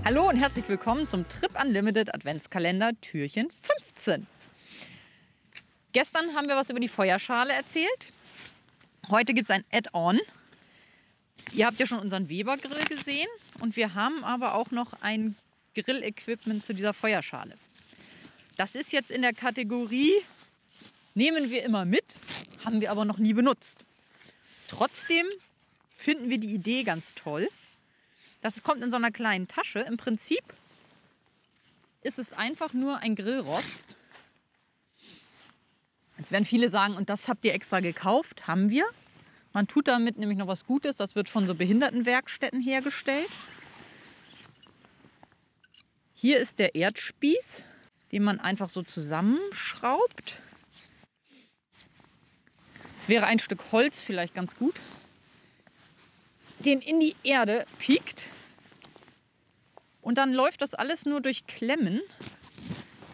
Hallo und herzlich willkommen zum Trip Unlimited Adventskalender Türchen 15. Gestern haben wir was über die Feuerschale erzählt. Heute gibt es ein Add-on. Ihr habt ja schon unseren Weber-Grill gesehen und wir haben aber auch noch ein Grillequipment zu dieser Feuerschale. Das ist jetzt in der Kategorie, nehmen wir immer mit, haben wir aber noch nie benutzt. Trotzdem finden wir die Idee ganz toll. Das kommt in so einer kleinen Tasche. Im Prinzip ist es einfach nur ein Grillrost. Jetzt werden viele sagen, und das habt ihr extra gekauft. Haben wir. Man tut damit nämlich noch was Gutes. Das wird von so Behindertenwerkstätten hergestellt. Hier ist der Erdspieß, den man einfach so zusammenschraubt. Jetzt wäre ein Stück Holz vielleicht ganz gut, den in die Erde piekt. Und dann läuft das alles nur durch Klemmen.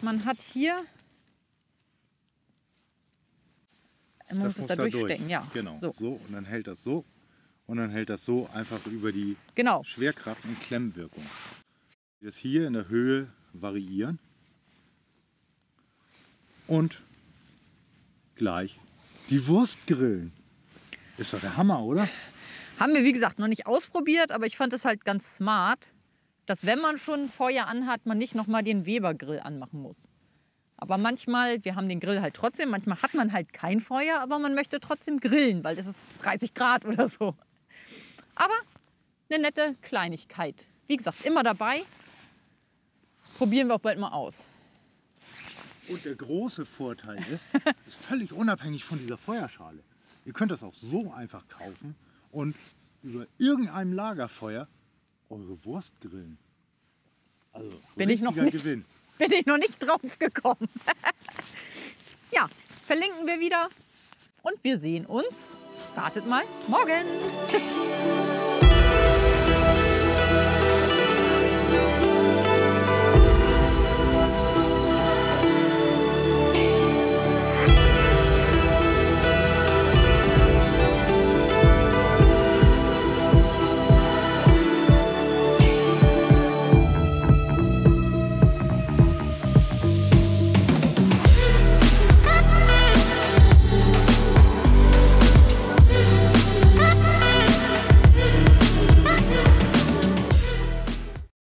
Man hat hier... Man muss es da durchstecken, ja. Genau, so. Und dann hält das so. Und dann hält das so einfach über die Schwerkraft und Klemmwirkung. Das hier in der Höhe variieren. Und gleich die Wurst grillen. Ist doch der Hammer, oder? Haben wir, wie gesagt, noch nicht ausprobiert, aber ich fand es halt ganz smart, dass wenn man schon Feuer anhat, man nicht nochmal den Weber-Grill anmachen muss. Aber manchmal, wir haben den Grill halt trotzdem, manchmal hat man halt kein Feuer, aber man möchte trotzdem grillen, weil das ist 30 Grad oder so. Aber eine nette Kleinigkeit. Wie gesagt, immer dabei. Probieren wir auch bald mal aus. Und der große Vorteil ist völlig unabhängig von dieser Feuerschale. Ihr könnt das auch so einfach kaufen und über irgendeinem Lagerfeuer eure Wurst grillen. Also Bin ich noch nicht drauf gekommen. Ja, verlinken wir wieder und wir sehen uns, ratet mal, morgen.